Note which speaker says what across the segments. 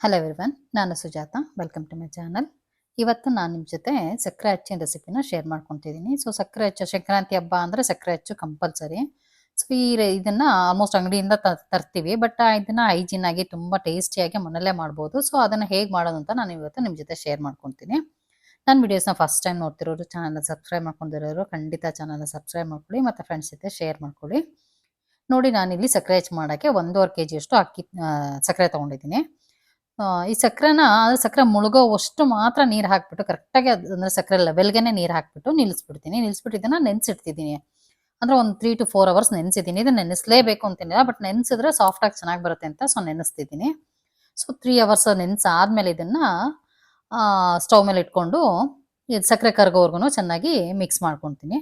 Speaker 1: Hello everyone, ನಾನು Sujatha. Welcome to my channel. ಇವತ್ತು ನಾನು ನಿಮ್ಮ ಜೊತೆ ಸಕ್ಕರೆ ಹಚ್ಚಿನ ರೆಸಿಪಿನ ಶೇರ್ ಮಾಡ್ಕೊತಿದ್ದೀನಿ. ಸೊ ಸಕ್ಕರೆ ಹಚ್ಚು ಸಂಕ್ರಾಂತಿ ಹಬ್ಬ ಅಂದರೆ ಸಕ್ಕರೆ ಹಚ್ಚು ಕಂಪಲ್ಸರಿ. ಸೊ ಇದನ್ನು ಆಲ್ಮೋಸ್ಟ್ ಅಂಗಡಿಯಿಂದ ತರ್ತೀವಿ, ಬಟ್ ಇದನ್ನು ಹೈಜೀನ್ ಆಗಿ ತುಂಬ ಟೇಸ್ಟಿಯಾಗಿ ಮನೆಯಲ್ಲೇ ಮಾಡ್ಬೋದು. ಸೊ ಅದನ್ನು ಹೇಗೆ ಮಾಡೋದು ಅಂತ ನಾನು ಇವತ್ತು ನಿಮ್ಮ ಜೊತೆ ಶೇರ್ ಮಾಡ್ಕೊತೀನಿ. ನನ್ನ ವಿಡಿಯೋಸ್ನ ಫಸ್ಟ್ ಟೈಮ್ ನೋಡ್ತಿರೋರು, ಚಾನಲ್ನ ಸಬ್ಸ್ಕ್ರೈಬ್ ಮಾಡ್ಕೊಂಡಿರೋರು ಖಂಡಿತ ಚಾನಲ್ನ ಸಬ್ಸ್ಕ್ರೈಬ್ ಮಾಡ್ಕೊಳ್ಳಿ ಮತ್ತು ಫ್ರೆಂಡ್ಸ್ ಜೊತೆ ಶೇರ್ ಮಾಡ್ಕೊಳ್ಳಿ. ನೋಡಿ, ನಾನಿಲ್ಲಿ ಸಕ್ಕರೆ ಹಚ್ಚು ಮಾಡೋಕ್ಕೆ 1.5 kg ಅಕ್ಕಿ ಸಕ್ಕರೆ ತೊಗೊಂಡಿದ್ದೀನಿ. ಈ ಸಕ್ಕರೆ ಮುಳುಗೋವಷ್ಟು ಮಾತ್ರ ನೀರು ಹಾಕ್ಬಿಟ್ಟು ಕರೆಕ್ಟಾಗಿ ಅಂದರೆ ಸಕ್ಕರೆ ಲೆವೆಲ್ಗೆನೆ ನೀರು ಹಾಕ್ಬಿಟ್ಟು ನಿಲ್ಲಿಸ್ಬಿಟ್ಟು ಇದನ್ನು ನೆನೆಸಿಡ್ತಿದ್ದೀನಿ. ಅಂದರೆ ಒಂದು 3 to 4 hours ನೆನೆಸಿದ್ದೀನಿ. ಇದು ನೆನೆಸಲೇಬೇಕು ಅಂತೇನಿಲ್ಲ, ಬಟ್ ನೆನೆಸಿದ್ರೆ ಸಾಫ್ಟಾಗಿ ಚೆನ್ನಾಗಿ ಬರುತ್ತೆ ಅಂತ ಸೊ ನೆನೆಸ್ತಿದ್ದೀನಿ. ಸೊ 3 hours ನೆನೆಸಾದ್ಮೇಲೆ ಇದನ್ನು ಸ್ಟವ್ ಮೇಲೆ ಇಟ್ಕೊಂಡು ಇದು ಸಕ್ಕರೆ ಕರಗೋವರೆಗೂ ಚೆನ್ನಾಗಿ ಮಿಕ್ಸ್ ಮಾಡ್ಕೊತೀನಿ.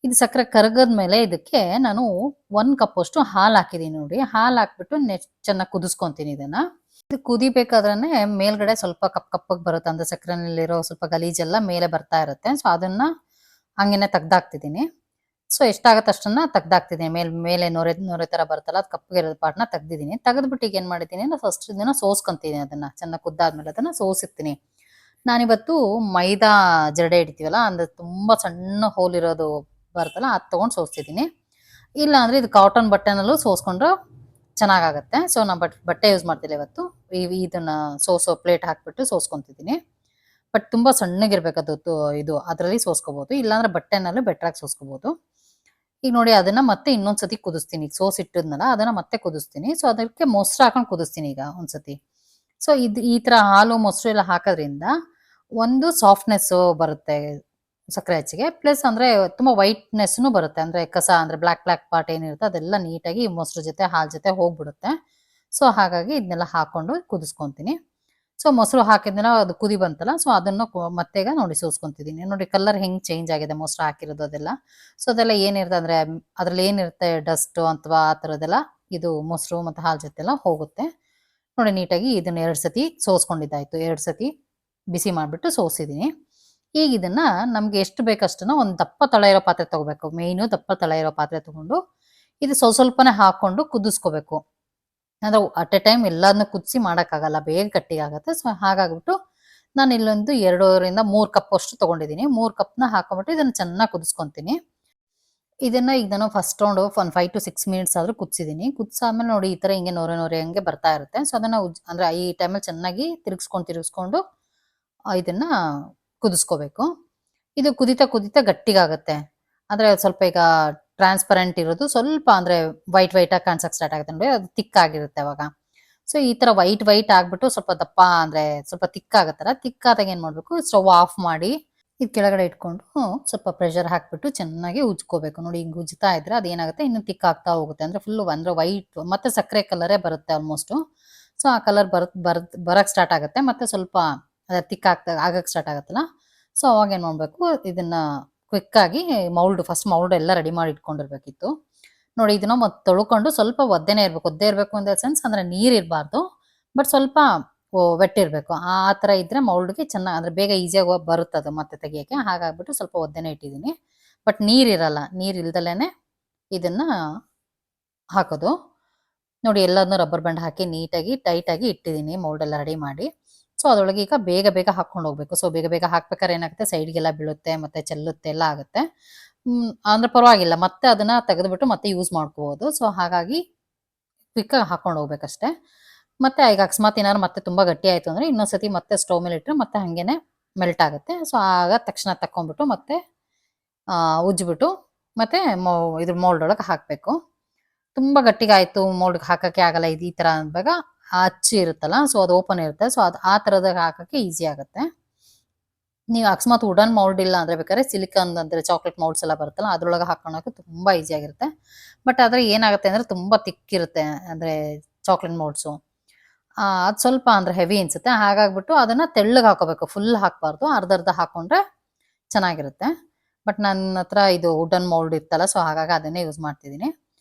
Speaker 1: ಇದು ಸಕ್ಕರೆ ಕರಗದ್ಮೇಲೆ ಇದಕ್ಕೆ ನಾನು 1 ಕಪ್ ಅಷ್ಟು ಹಾಲು ಹಾಕಿದ್ದೀನಿ. ನೋಡಿ, ಹಾಲು ಹಾಕ್ಬಿಟ್ಟು ಚೆನ್ನಾಗಿ ಕುದಿಸ್ಕೊತೀನಿ. ಇದು ಕುದಿಬೇಕಾದ್ರೆ ಮೇಲ್ಗಡೆ ಸ್ವಲ್ಪ ಕಪ್ಪಗೆ ಬರುತ್ತೆ, ಅಂದ್ರೆ ಸಕ್ಕರೆನಲ್ಲಿರೋ ಸ್ವಲ್ಪ ಗಲೀಜೆಲ್ಲ ಮೇಲೆ ಬರ್ತಾ ಇರುತ್ತೆ. ಸೊ ಅದನ್ನ ಹಂಗೇನೆ ತೆಗ್ದಾಕ್ತಿದ್ದೀನಿ. ಸೊ ಎಷ್ಟಾಗತ್ತೆ ಅಷ್ಟನ್ನ ತೆಗ್ದಾಕ್ತಿದ್ದೀನಿ. ಮೇಲೆ ನೊರೆ ತರ ಬರುತ್ತಲ್ಲ, ಅದು ಕಪ್ಪಗಿರೋ ಪಾರ್ಟ್ನ ತೆಗ್ದಿದ್ದೀನಿ. ತೆಗೆದ್ಬಿಟ್ಟು ಈಗ ಏನ್ ಮಾಡಿದ್ದೀನಿ ಅಂದ್ರೆ ಫಸ್ಟ್ ಇದನ್ನ ಸೋಸ್ಕೊಂತೀನಿ. ಅದನ್ನ ಚೆನ್ನಾಗಿ ಕುದ್ದಾದ್ಮೇಲೆ ಅದನ್ನ ಸೋಸಿರ್ತೀನಿ. ನಾನಿವತ್ತು ಮೈದಾ ಜರಡೆ ಇಡ್ತೀವಲ್ಲ, ಅಂದ್ರೆ ತುಂಬಾ ಸಣ್ಣ ಹೋಲ್ ಇರೋದು ಬರುತ್ತಲ್ಲ, ಅದು ತಗೊಂಡು ಸೋಸ್ತಿದ್ದೀನಿ. ಇಲ್ಲ ಅಂದ್ರೆ ಇದು ಕಾಟನ್ ಬಟ್ಟೆನಲ್ಲೂ ಸೋಸ್ಕೊಂಡ್ರೆ ಚೆನ್ನಾಗಾಗತ್ತೆ. ಸೊ ನಾನು ಬಟ್ಟೆ ಯೂಸ್ ಮಾಡ್ತಿಲ್ಲ ಇವತ್ತು. ಇದನ್ನ ಸೋಸೋ ಪ್ಲೇಟ್ ಹಾಕ್ಬಿಟ್ಟು ಸೋಸ್ಕೊಂತಿದ್ದೀನಿ. ಬಟ್ ತುಂಬಾ ಸಣ್ಣಗಿರ್ಬೇಕದು ಇದು ಅದರಲ್ಲಿ ಸೋಸ್ಕೋಬಹುದು, ಇಲ್ಲಾಂದ್ರೆ ಬಟ್ಟೆನಲ್ಲೂ ಬೆಟ್ರಾಗಿ ಸೋಸ್ಕೋಬಹುದು. ಈಗ ನೋಡಿ, ಅದನ್ನ ಮತ್ತೆ ಇನ್ನೊಂದ್ಸತಿ ಕುದಿಸ್ತೀನಿ. ಈಗ ಸೋಸಿಟ್ಟಿದ್ನಲ್ಲ ಅದನ್ನ ಮತ್ತೆ ಕುದಿಸ್ತೀನಿ. ಸೊ ಅದಕ್ಕೆ ಮೊಸರು ಹಾಕೊಂಡು ಕುದಿಸ್ತೀನಿ ಈಗ ಒಂದ್ಸತಿ. ಸೊ ಈ ತರ ಹಾಲು ಮೊಸರು ಎಲ್ಲ ಹಾಕೋದ್ರಿಂದ ಒಂದು ಸಾಫ್ಟ್ನೆಸ್ ಬರುತ್ತೆ ಸಕ್ಕರೆ ಹಚ್ಚಿಗೆ, ಪ್ಲಸ್ ಅಂದ್ರೆ ತುಂಬಾ ವೈಟ್ನೆಸ್ನು ಬರುತ್ತೆ. ಅಂದ್ರೆ ಕಸ ಅಂದ್ರೆ ಬ್ಲಾಕ್ ಪಾರ್ಟ್ ಏನಿರುತ್ತೆ ಅದೆಲ್ಲ ನೀಟಾಗಿ ಮೊಸರು ಜೊತೆ ಹಾಲು ಜೊತೆ ಹೋಗ್ಬಿಡುತ್ತೆ. ಸೊ ಹಾಗಾಗಿ ಇದನ್ನೆಲ್ಲ ಹಾಕೊಂಡು ಕುದಿಸ್ಕೊಂತೀನಿ. ಸೊ ಮೊಸರು ಹಾಕಿದ್ಮೇಲೆ ಅದು ಕುದಿ ಬಂತಲ್ಲ, ಸೊ ಅದನ್ನು ಮತ್ತೆ ಈಗ ನೋಡಿ ಸೋಸ್ಕೊಂತಿದ್ದೀನಿ. ನೋಡಿ ಕಲರ್ ಹೆಂಗ್ ಚೇಂಜ್ ಆಗಿದೆ ಮೊಸರು ಹಾಕಿರೋದು ಅದೆಲ್ಲ. ಸೊ ಅದೆಲ್ಲ ಏನಿರುತ್ತೆ ಅಂದ್ರೆ ಅದ್ರಲ್ಲಿ ಏನಿರುತ್ತೆ ಡಸ್ಟ್ ಅಥವಾ ಆ ಥರದ್ದೆಲ್ಲ ಇದು ಮೊಸರು ಮತ್ತು ಹಾಲು ಜೊತೆ ಎಲ್ಲ ಹೋಗುತ್ತೆ. ನೋಡಿ, ನೀಟಾಗಿ ಇದನ್ನ 2 ಸತಿ ಸೋಸ್ಕೊಂಡಿದ್ದಾಯ್ತು. 2 ಸತಿ ಬಿಸಿ ಮಾಡಿಬಿಟ್ಟು ಸೋಸಿದ್ದೀನಿ. ಈಗ ಇದನ್ನ ನಮ್ಗೆ ಎಷ್ಟು ಬೇಕಷ್ಟನ್ನ ಒಂದು ದಪ್ಪ ತಳ ಇರೋ ಪಾತ್ರೆ ತಗೋಬೇಕು. ಮೇಯ್ನು ದಪ್ಪ ತಳ ಇರೋ ಪಾತ್ರೆ ತಗೊಂಡು ಇದು ಸ್ವಲ್ಪನೇ ಹಾಕೊಂಡು ಕುದಿಸ್ಕೋಬೇಕು. ಅಂದ್ರೆ ಅಟ್ ಎ ಟೈಮ್ ಎಲ್ಲದನ್ನ ಕುದಿಸಿ ಮಾಡೋಕ್ಕಾಗಲ್ಲ, ಬೇಗ ಗಟ್ಟಿಗಾಗತ್ತೆ. ಸೊ ಹಾಗಾಗ್ಬಿಟ್ಟು ನಾನು ಇಲ್ಲೊಂದು 2ರಿಂದ 3 ಕಪ್ ಅಷ್ಟು ತಗೊಂಡಿದ್ದೀನಿ. 3 ಕಪ್ನ ಹಾಕೊಂಡ್ಬಿಟ್ಟು ಇದನ್ನ ಚೆನ್ನಾಗಿ ಕುದಿಸ್ಕೊಂತೀನಿ. ಈಗ ನಾನು ಫಸ್ಟ್ ರೌಂಡ್ ಒಂದು 5 to 6 ಮಿನಿಟ್ಸ್ ಆದ್ರೂ ಕುದಿಸಿದ್ದೀನಿ. ಕುದಿಸಾದ್ಮೇಲೆ ನೋಡಿ, ಈ ತರ ಹಿಂಗೆ ನೊರೆ ಹಂಗೆ ಬರ್ತಾ ಇರುತ್ತೆ. ಸೊ ಅದನ್ನ ಅಂದ್ರೆ ಈ ಟೈಮಲ್ಲಿ ಚೆನ್ನಾಗಿ ತಿರುಗಿಸ್ಕೊಂಡು ಇದನ್ನ ಕುದಿಸ್ಕೋಬೇಕು. ಇದು ಕುದಿತಾ ಗಟ್ಟಿಗಾಗತ್ತೆ. ಅಂದ್ರೆ ಸ್ವಲ್ಪ ಈಗ ಟ್ರಾನ್ಸ್ಪರೆಂಟ್ ಇರೋದು ಸ್ವಲ್ಪ ಅಂದ್ರೆ ವೈಟ್ ಆಗಿ ಕಾಣಿಸಕ್ ಸ್ಟಾರ್ಟ್ ಆಗುತ್ತೆ ನೋಡಿ, ಅದು ತಿಕ್ ಆಗಿರುತ್ತೆ ಅವಾಗ. ಸೊ ಈ ತರ ವೈಟ್ ಆಗ್ಬಿಟ್ಟು ಸ್ವಲ್ಪ ದಪ್ಪ ಅಂದ್ರೆ ಸ್ವಲ್ಪ ತಿಕ್ ಆಗತ್ತಲ್ಲ, ತಿಕ್ಕಾದಾಗ ಏನ್ ಮಾಡ್ಬೇಕು, ಸ್ಟವ್ ಆಫ್ ಮಾಡಿ ಇದು ಕೆಳಗಡೆ ಇಟ್ಕೊಂಡು ಸ್ವಲ್ಪ ಪ್ರೆಷರ್ ಹಾಕ್ಬಿಟ್ಟು ಚೆನ್ನಾಗಿ ಉಜ್ಕೋಬೇಕು. ನೋಡಿ, ಹಿಂಗ್ ಉಜ್ತಾ ಇದ್ರೆ ಅದೇನಾಗುತ್ತೆ, ಇನ್ನು ತಿಕ್ ಆಗ್ತಾ ಹೋಗುತ್ತೆ. ಅಂದ್ರೆ ಫುಲ್ ಅಂದ್ರೆ ವೈಟ್ ಮತ್ತೆ ಸಕ್ಕರೆ ಕಲರೇ ಬರುತ್ತೆ ಆಲ್ಮೋಸ್ಟ್. ಸೊ ಆ ಕಲರ್ ಬರಕ್ ಸ್ಟಾರ್ಟ್ ಆಗುತ್ತೆ. ಮತ್ತೆ ಸ್ವಲ್ಪ ತಿಕ್ ಆಗಕ್ ಸ್ಟಾರ್ಟ್ ಆಗುತ್ತಲ್ಲ, ಸೊ ಅವಾಗ ಏನ್ ಮಾಡ್ಬೇಕು, ಇದನ್ನ ಕ್ವಿಕ್ ಆಗಿ ಫಸ್ಟ್ ಮೌಲ್ಡ್ ಎಲ್ಲ ರೆಡಿ ಮಾಡಿ ಇಟ್ಕೊಂಡಿರ್ಬೇಕಿತ್ತು. ನೋಡಿ, ಇದನ್ನ ಮತ್ತೆ ತೊಳ್ಕೊಂಡು ಸ್ವಲ್ಪ ಒದ್ದೆ ಇರ್ಬೇಕು ಇನ್ ದ ಸೆನ್ಸ್ ಅಂದ್ರೆ ನೀರ್ ಇರಬಾರ್ದು, ಬಟ್ ಸ್ವಲ್ಪ ವೆಟ್ ಇರ್ಬೇಕು. ಆ ತರ ಇದ್ರೆ ಮೌಲ್ಡ್ಗೆ ಚೆನ್ನಾಗಿ ಅಂದ್ರೆ ಬೇಗ ಈಸಿಯಾಗಿ ಬರುತ್ತದು ಮತ್ತೆ ತೆಗಿಯಕ್ಕೆ. ಹಾಗಾಗ್ಬಿಟ್ಟು ಸ್ವಲ್ಪ ಒದ್ದೆನೆ ಇಟ್ಟಿದ್ದೀನಿ. ಬಟ್ ನೀರ್ ಇಲ್ದಲೇನೆ ಇದನ್ನ ಹಾಕೋದು. ನೋಡಿ, ಎಲ್ಲದನ್ನು ರಬ್ಬರ್ ಬ್ಯಾಂಡ್ ಹಾಕಿ ನೀಟಾಗಿ ಟೈಟ್ ಆಗಿ ಇಟ್ಟಿದ್ದೀನಿ, ಮೌಲ್ಡ್ ಎಲ್ಲ ರೆಡಿ ಮಾಡಿ. ಸೊ ಅದರೊಳಗೆ ಈಗ ಬೇಗ ಹಾಕೊಂಡು ಹೋಗ್ಬೇಕು. ಸೊ ಬೇಗ ಹಾಕ್ಬೇಕಾದ್ರೆ ಏನಾಗುತ್ತೆ, ಸೈಡ್ಗೆಲ್ಲ ಬೀಳುತ್ತೆ ಮತ್ತೆ ಚೆಲ್ಲುತ್ತೆ ಎಲ್ಲ ಆಗುತ್ತೆ. ಅಂದ್ರೆ ಪರವಾಗಿಲ್ಲ, ಮತ್ತೆ ಅದನ್ನ ತೆಗೆದ್ಬಿಟ್ಟು ಮತ್ತೆ ಯೂಸ್ ಮಾಡ್ಕೋಬಹುದು. ಸೊ ಹಾಗಾಗಿ ಕ್ವಿಕ್ ಆಗಿ ಹಾಕೊಂಡು ಹೋಗ್ಬೇಕಷ್ಟೇ. ಮತ್ತೆ ಈಗ ಅಕಸ್ಮಾತ್ ಏನಾದ್ರು ಮತ್ತೆ ತುಂಬಾ ಗಟ್ಟಿ ಆಯ್ತು ಅಂದ್ರೆ ಇನ್ನೊಂದ್ಸತಿ ಮತ್ತೆ ಸ್ಟವ್ ಮೇಲೆ ಇಟ್ಟರೆ ಮತ್ತೆ ಹಂಗೇನೆ ಮೆಲ್ಟ್ ಆಗುತ್ತೆ. ಸೊ ಆಗ ತಕ್ಷಣ ತಕೊಂಡ್ಬಿಟ್ಟು ಮತ್ತೆ ಉಜ್ಜಿಬಿಟ್ಟು ಮತ್ತೆ ಇದ್ರ ಮೋಲ್ಡ್ ಒಳಗೆ ಹಾಕ್ಬೇಕು. ತುಂಬಾ ಗಟ್ಟಿಗಾಯ್ತು, ಮೋಲ್ಡ್ಗೆ ಹಾಕಕ್ಕೆ ಆಗಲ್ಲ ಈ ತರ ಅಂದಾಗ ಅಚ್ಚಿ ಇರುತ್ತಲ್ಲ, ಸೊ ಅದು ಓಪನ್ ಇರುತ್ತೆ. ಸೊ ಅದು ಆ ತರದಾಗ ಹಾಕಕ್ಕೆ ಈಸಿ ಆಗುತ್ತೆ. ನೀವು ಅಕಸ್ಮಾತ್ ವುಡನ್ ಮೌಲ್ಡ್ ಇಲ್ಲ ಅಂದ್ರೆ ಬೇಕಾದ್ರೆ ಸಿಲಿಕಾನ್ ಅಂದ್ರೆ ಚಾಕ್ಲೇಟ್ ಮೌಲ್ಡ್ಸ್ ಎಲ್ಲ ಬರುತ್ತಲ್ಲ, ಅದ್ರೊಳಗೆ ಹಾಕೊಳಕ್ಕೆ ತುಂಬಾ ಈಸಿ ಆಗಿರುತ್ತೆ. ಬಟ್ ಆದ್ರೆ ಏನಾಗುತ್ತೆ ಅಂದ್ರೆ ತುಂಬಾ ತಿಕ್ಕಿರುತ್ತೆ ಅಂದ್ರೆ ಚಾಕ್ಲೇಟ್ ಮೌಲ್ಡ್ಸು. ಅದು ಸ್ವಲ್ಪ ಅಂದ್ರೆ ಹೆವಿ ಅನ್ಸುತ್ತೆ. ಹಾಗಾಗ್ಬಿಟ್ಟು ಅದನ್ನ ತೆಳ್ಳಗೆ ಹಾಕೋಬೇಕು, ಫುಲ್ ಹಾಕ್ಬಾರ್ದು, ಅರ್ಧ ಹಾಕೊಂಡ್ರೆ ಚೆನ್ನಾಗಿರುತ್ತೆ. ಬಟ್ ನನ್ನ ಹತ್ರ ಇದು ವುಡನ್ ಮೌಲ್ಡ್ ಇತ್ತಲ್ಲ, ಸೊ ಹಾಗಾಗಿ ಅದನ್ನೇ ಯೂಸ್ ಮಾಡ್ತಿದ್ದೀನಿ.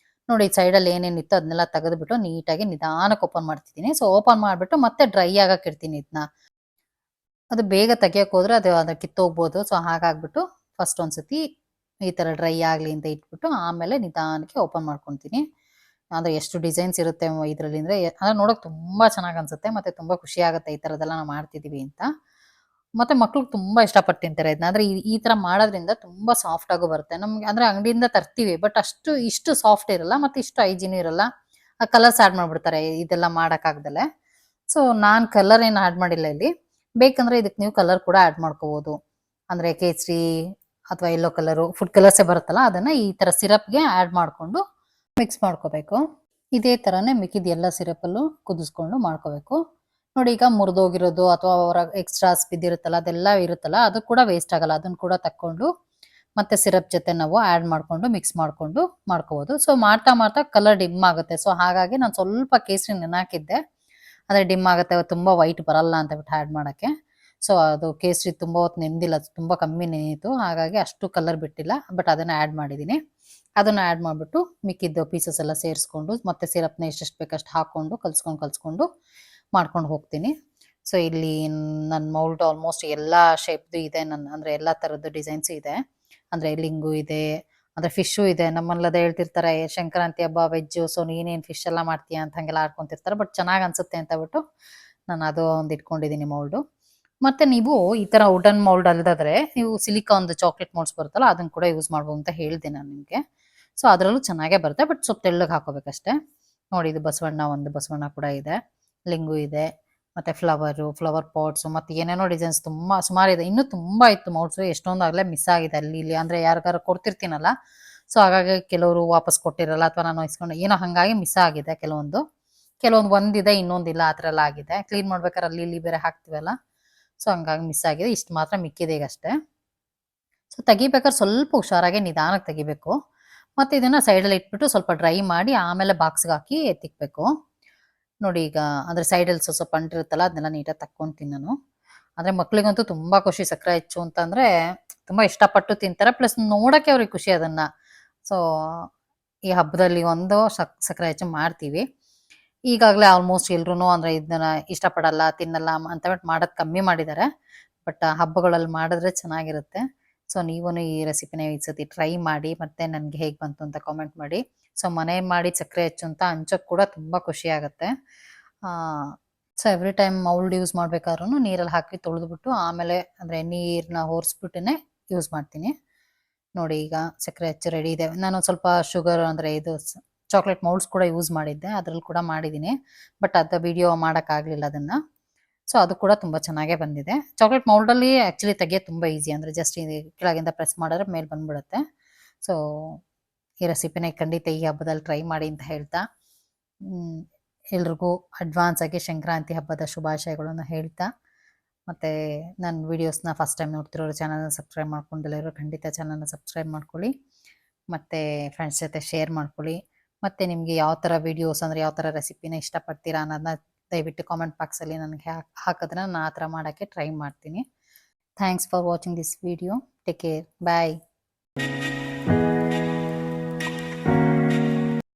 Speaker 1: ನೋಡಿ, ಸೈಡಲ್ಲಿ ಏನೇನಿತ್ತು ಅದನ್ನೆಲ್ಲ ತೆಗೆದುಬಿಟ್ಟು ನೀಟಾಗಿ ನಿಧಾನಕ್ಕೆ ಓಪನ್ ಮಾಡ್ತಿದ್ದೀನಿ. ಸೊ ಓಪನ್ ಮಾಡಿಬಿಟ್ಟು ಮತ್ತೆ ಡ್ರೈ ಆಗಕ್ಕೆ ಇಡ್ತೀನಿ ಇದನ್ನ. ಅದು ಬೇಗ ತೆಗಿಯಕ್ಕೆ ಹೋದ್ರೆ ಅದು ಕಿತ್ತೋಗ್ಬೋದು. ಸೊ ಹಾಗಾಗ್ಬಿಟ್ಟು ಫಸ್ಟ್ ಒಂದ್ಸತಿ ಈ ತರ ಡ್ರೈ ಆಗ್ಲಿ ಅಂತ ಇಟ್ಬಿಟ್ಟು ಆಮೇಲೆ ನಿಧಾನಕ್ಕೆ ಓಪನ್ ಮಾಡ್ಕೊತೀನಿ. ಅಂದ್ರೆ ಎಷ್ಟು ಡಿಸೈನ್ಸ್ ಇರುತ್ತೆ ಇದರಲ್ಲಿ ಅಂದ್ರೆ ನೋಡೋಕೆ ತುಂಬಾ ಚೆನ್ನಾಗಿ ಅನ್ಸುತ್ತೆ ಮತ್ತೆ ತುಂಬಾ ಖುಷಿ ಆಗುತ್ತೆ ಈ ತರದೆಲ್ಲ ನಾವು ಮಾಡ್ತಿದೀವಿ ಅಂತ. ಮತ್ತೆ ಮಕ್ಳು ತುಂಬಾ ಇಷ್ಟಪಟ್ಟು ತಿಂತಾರೆ ಇದನ್ನ. ಅಂದ್ರೆ ಈ ತರ ಮಾಡೋದ್ರಿಂದ ತುಂಬಾ ಸಾಫ್ಟ್ ಆಗು ಬರುತ್ತೆ. ನಮ್ಗೆ ಅಂದ್ರೆ ಅಂಗಡಿಯಿಂದ ತರ್ತೀವಿ ಬಟ್ ಇಷ್ಟು ಸಾಫ್ಟ್ ಇರಲ್ಲ ಮತ್ತೆ ಇಷ್ಟು ಹೈಜಿನ್ ಇರಲ್ಲ. ಕಲರ್ಸ್ ಆಡ್ ಮಾಡ್ಬಿಡ್ತಾರೆ ಇದೆಲ್ಲ ಮಾಡಕ್ಕಾಗ್ದಲೆ. ಸೊ ನಾನ್ ಕಲರ್ ಏನ್ ಆಡ್ ಮಾಡಿಲ್ಲ ಇಲ್ಲಿ. ಬೇಕಂದ್ರೆ ಇದಕ್ಕೆ ನೀವು ಕಲರ್ ಕೂಡ ಆಡ್ ಮಾಡ್ಕೋಬಹುದು. ಅಂದ್ರೆ ಕೇಸರಿ ಅಥವಾ ಯೆಲ್ಲೋ ಕಲರು ಫುಡ್ ಕಲರ್ಸೇ ಬರುತ್ತಲ್ಲ ಅದನ್ನ ಈ ತರ ಸಿರಪ್ಗೆ ಆಡ್ ಮಾಡ್ಕೊಂಡು ಮಿಕ್ಸ್ ಮಾಡ್ಕೋಬೇಕು. ಇದೇ ತರನೇ ಮಿಕ್ಕಿದ ಎಲ್ಲ ಸಿರಪಲ್ಲೂ ಕುದಿಸ್ಕೊಂಡು ಮಾಡ್ಕೋಬೇಕು. ನೋಡಿ ಈಗ ಮುರಿದೋಗಿರೋದು ಅಥವಾ ಅವರ ಎಕ್ಸ್ಟ್ರಾಸ್ ಬಿದ್ದಿರುತ್ತಲ್ಲ ಅದೆಲ್ಲ ಇರುತ್ತಲ್ಲ ಅದು ಕೂಡ ವೇಸ್ಟ್ ಆಗಲ್ಲ. ಅದನ್ನ ಕೂಡ ತಕ್ಕೊಂಡು ಮತ್ತೆ ಸಿರಪ್ ಜೊತೆ ನಾವು ಆಡ್ ಮಾಡ್ಕೊಂಡು ಮಿಕ್ಸ್ ಮಾಡ್ಕೊಂಡು ಮಾಡ್ಕೋಬಹುದು. ಸೊ ಮಾಡ್ತಾ ಮಾಡ್ತಾ ಕಲರ್ ಡಿಮ್ ಆಗುತ್ತೆ. ಸೊ ಹಾಗಾಗಿ ನಾನು ಸ್ವಲ್ಪ ಕೇಸರಿ ನೆನಾಕಿದ್ದೆ. ಅಂದ್ರೆ ಡಿಮ್ ಆಗುತ್ತೆ ತುಂಬಾ ವೈಟ್ ಬರಲ್ಲ ಅಂತ ಬಿಟ್ಟು ಆಡ್ ಮಾಡಕ್ಕೆ. ಸೊ ಅದು ಕೇಸರಿ ತುಂಬಾ ಹೊತ್ತು ನೆಂದಿಲ್ಲ, ತುಂಬಾ ಕಮ್ಮಿ ನೆನೀತು, ಹಾಗಾಗಿ ಅಷ್ಟು ಕಲರ್ ಬಿಟ್ಟಿಲ್ಲ. ಬಟ್ ಅದನ್ನ ಆಡ್ ಮಾಡಿದೀನಿ. ಅದನ್ನ ಆಡ್ ಮಾಡ್ಬಿಟ್ಟು ಮಿಕ್ಕಿದ್ದು ಪೀಸಸ್ ಎಲ್ಲ ಸೇರಿಸ್ಕೊಂಡು ಮತ್ತೆ ಸಿರಪ್ನ ಎಷ್ಟೆಷ್ಟು ಬೇಕಷ್ಟು ಹಾಕೊಂಡು ಕಲ್ಸ್ಕೊಂಡು ಮಾಡ್ಕೊಂಡು ಹೋಗ್ತೀನಿ. ಸೊ ಇಲ್ಲಿ ನನ್ನ ಮೌಲ್ಡ್ ಆಲ್ಮೋಸ್ಟ್ ಎಲ್ಲಾ ಶೇಪ್ದು ಇದೆ. ಅಂದ್ರೆ ಎಲ್ಲಾ ತರದ್ದು ಡಿಸೈನ್ಸ್ ಇದೆ. ಅಂದ್ರೆ ಲಿಂಗು ಇದೆ, ಅಂದ್ರೆ ಫಿಶು ಇದೆ. ನಮ್ಮಲ್ಲಿ ಅದೇ ಹೇಳ್ತಿರ್ತಾರೆ ಸಂಕ್ರಾಂತಿ ಹಬ್ಬ ವೆಜ್ಜು, ಸೊ ನೀನೇನ್ ಫಿಶ್ ಎಲ್ಲ ಮಾಡ್ತೀಯಾ ಅಂತ ಹಂಗೆಲ್ಲ ಆಡ್ಕೊಂತಿರ್ತಾರೆ. ಬಟ್ ಚೆನ್ನಾಗ್ ಅನ್ಸುತ್ತೆ ಅಂತ ಬಿಟ್ಟು ನಾನು ಅದು ಒಂದು ಇಟ್ಕೊಂಡಿದೀನಿ ಮೌಲ್ಡು. ಮತ್ತೆ ನೀವು ಈ ತರ ವುಡನ್ ಮೌಲ್ಡ್ ಅಲ್ದಾದ್ರೆ ನೀವು ಸಿಲಿಕಾನ್ ಚಾಕ್ಲೇಟ್ ಮೌಲ್ಡ್ಸ್ ಬರುತ್ತಲ್ಲ ಅದನ್ನ ಕೂಡ ಯೂಸ್ ಮಾಡ್ಬೋದು ಅಂತ ಹೇಳ್ದೆ ನಾನು ನಿಮ್ಗೆ. ಸೊ ಅದ್ರಲ್ಲೂ ಚೆನ್ನಾಗೇ ಬರುತ್ತೆ ಬಟ್ ಸ್ವಲ್ಪ ತೆಳ್ಳಗೆ ಹಾಕೋಬೇಕಷ್ಟೇ. ನೋಡಿ ಇದು ಒಂದು ಬಸವಣ್ಣ ಕೂಡ ಇದೆ, ಲಿಂಗು ಇದೆ, ಮತ್ತೆ ಫ್ಲವರ್ ಪಾಟ್ಸ್ ಮತ್ತೆ ಏನೇನೋ ಡಿಸೈನ್ಸ್ ತುಂಬಾ ಸುಮಾರಿದೆ. ಇನ್ನೂ ತುಂಬಾ ಇತ್ತು ಮೌಲ್ಡ್ಸ್, ಎಷ್ಟೊಂದು ಆಗ್ಲೇ ಮಿಸ್ ಆಗಿದೆ ಅಲ್ಲಿ ಇಲ್ಲಿ. ಅಂದ್ರೆ ಯಾರಿಗಾರು ಕೊಡ್ತಿರ್ತೀನಲ್ಲ, ಸೊ ಹಾಗಾಗಿ ಕೆಲವರು ವಾಪಸ್ ಕೊಟ್ಟಿರಲ್ಲ ಅಥವಾ ನಾನು ಇಸ್ಕೊಂಡು ಏನೋ ಹಂಗಾಗಿ ಮಿಸ್ ಆಗಿದೆ ಕೆಲವೊಂದು ಒಂದಿದೆ ಇನ್ನೊಂದಿಲ್ಲ ಆ ಥರ ಎಲ್ಲ ಆಗಿದೆ. ಕ್ಲೀನ್ ಮಾಡ್ಬೇಕಾದ್ರೆ ಅಲ್ಲಿ ಇಲ್ಲಿ ಬೇರೆ ಹಾಕ್ತಿವಲ್ಲ, ಸೊ ಹಂಗಾಗಿ ಮಿಸ್ ಆಗಿದೆ. ಇಷ್ಟು ಮಾತ್ರ ಮಿಕ್ಕಿದೆ ಈಗಷ್ಟೇ. ಸೊ ತೆಗಿಬೇಕಾದ್ರೆ ಸ್ವಲ್ಪ ಹುಷಾರಾಗಿ ನಿಧಾನಕ್ಕೆ ತೆಗಿಬೇಕು. ಮತ್ತೆ ಇದನ್ನ ಸೈಡಲ್ಲಿ ಇಟ್ಬಿಟ್ಟು ಸ್ವಲ್ಪ ಡ್ರೈ ಮಾಡಿ ಆಮೇಲೆ ಬಾಕ್ಸ್ಗೆ ಹಾಕಿ ಎತ್ತಿಕ್ಬೇಕು. ನೋಡಿ ಈಗ ಅಂದ್ರೆ ಸೈಡಲ್ಲಿ ಸ್ವಲ್ಪ ಅಂಟಿರುತ್ತಲ್ಲ ಅದನ್ನೆಲ್ಲ ನೀಟಾಗಿ ತಕ್ಕೊಂತೀನಿ ನಾನು. ಅಂದ್ರೆ ಮಕ್ಳಿಗಂತೂ ತುಂಬಾ ಖುಷಿ ಸಕ್ಕರೆ ಹೆಚ್ಚು ಅಂತಂದ್ರೆ ತುಂಬಾ ಇಷ್ಟಪಟ್ಟು ತಿಂತಾರೆ. ಪ್ಲಸ್ ನೋಡಕ್ಕೆ ಅವ್ರಿಗೆ ಖುಷಿ ಅದನ್ನ. ಸೊ ಈ ಹಬ್ಬದಲ್ಲಿ ಒಂದು ಸಕ್ಕರೆ ಹೆಚ್ಚು ಮಾಡ್ತೀವಿ. ಈಗಾಗಲೇ ಆಲ್ಮೋಸ್ಟ್ ಎಲ್ರು ಅಂದ್ರೆ ಇದನ್ನ ಇಷ್ಟಪಡಲ್ಲ ತಿನ್ನಲ್ಲ ಅಂತ ಮಾಡೋದು ಕಮ್ಮಿ ಮಾಡಿದ್ದಾರೆ. ಬಟ್ ಹಬ್ಬಗಳಲ್ಲಿ ಮಾಡಿದ್ರೆ ಚೆನ್ನಾಗಿರುತ್ತೆ. ಸೊ ನೀವೂ ಈ ರೆಸಿಪಿನ ಈ ಸತಿ ಟ್ರೈ ಮಾಡಿ ಮತ್ತೆ ನನ್ಗೆ ಹೇಗೆ ಬಂತು ಅಂತ ಕಾಮೆಂಟ್ ಮಾಡಿ. ಸೊ ಮನೆ ಮಾಡಿ ಸಕ್ಕರೆ ಹೆಚ್ಚು ಅಂತ ಹಂಚೋಕ್ ಕೂಡ ತುಂಬಾ ಖುಷಿ ಆಗುತ್ತೆ. So every time mould use ಮಾಡ್ಬೇಕಾದ್ರೂ ನೀರಲ್ಲಿ ಹಾಕಿ ತೊಳೆದ್ಬಿಟ್ಟು ಆಮೇಲೆ ಅಂದ್ರೆ ನೀರ್ನ ಹೊರಿಸ್ಬಿಟ್ಟನೆ ಯೂಸ್ ಮಾಡ್ತೀನಿ. ನೋಡಿ ಈಗ ಸಕ್ಕರೆ ಹೆಚ್ಚು ರೆಡಿ ಇದೆ. ನಾನು ಸ್ವಲ್ಪ ಶುಗರ್ ಅಂದ್ರೆ ಇದು ಚಾಕ್ಲೇಟ್ ಮೌಲ್ಡ್ಸ್ ಕೂಡ ಯೂಸ್ ಮಾಡಿದ್ದೆ, ಅದ್ರಲ್ಲಿ ಕೂಡ ಮಾಡಿದ್ದೀನಿ. ಬಟ್ ಅದು ವಿಡಿಯೋ ಮಾಡೋಕ್ಕಾಗಲಿಲ್ಲ ಅದನ್ನ. ಸೊ ಅದು ಕೂಡ ತುಂಬಾ ಚೆನ್ನಾಗೇ ಬಂದಿದೆ. ಚಾಕ್ಲೇಟ್ ಮೌಲ್ಡಲ್ಲಿ ಆಕ್ಚುಲಿ ತೆಗಿಯೋದು ತುಂಬಾ ಈಸಿ. ಅಂದ್ರೆ ಜಸ್ಟ್ ಕೆಳಗಿಂದ ಪ್ರೆಸ್ ಮಾಡಿದ್ರೆ ಮೇಲೆ ಬಂದ್ಬಿಡುತ್ತೆ. ಸೊ ಈ ರೆಸಿಪಿನ ಖಂಡಿತ ಈ ಹಬ್ಬದಲ್ಲಿ ಟ್ರೈ ಮಾಡಿ ಅಂತ ಹೇಳ್ತಾ ಎಲ್ರಿಗೂ ಅಡ್ವಾನ್ಸ್ ಆಗಿ ಸಂಕ್ರಾಂತಿ ಹಬ್ಬದ ಶುಭಾಶಯಗಳನ್ನು ಹೇಳ್ತಾ, ಮತ್ತೆ ನನ್ನ ವಿಡಿಯೋಸ್ನ ಫಸ್ಟ್ ಟೈಮ್ ನೋಡ್ತಿರೋರು ಚಾನಲ್ನ ಸಬ್ಸ್ಕ್ರೈಬ್ ಮಾಡ್ಕೊಂಡಿರೋರು ಖಂಡಿತ ಚಾನಲ್ನ ಸಬ್ಸ್ಕ್ರೈಬ್ ಮಾಡ್ಕೊಳ್ಳಿ. ಮತ್ತೆ ಫ್ರೆಂಡ್ಸ್ ಜೊತೆ ಶೇರ್ ಮಾಡ್ಕೊಳ್ಳಿ. ಮತ್ತೆ ನಿಮಗೆ ಯಾವ ಥರ ವಿಡಿಯೋಸ್ ಅಂದ್ರೆ ಯಾವ ಥರ ರೆಸಿಪಿನ ಇಷ್ಟಪಡ್ತೀರಾ ಅನ್ನೋದನ್ನ ದಯವಿಟ್ಟು ಕಾಮೆಂಟ್ ಬಾಕ್ಸಲ್ಲಿ ನನಗೆ ಹಾಕಿದ್ರೆ ನಾನು ಆ ಥರ ಮಾಡೋಕ್ಕೆ ಟ್ರೈ ಮಾಡ್ತೀನಿ. Thanks for watching this video. Take care. Bye.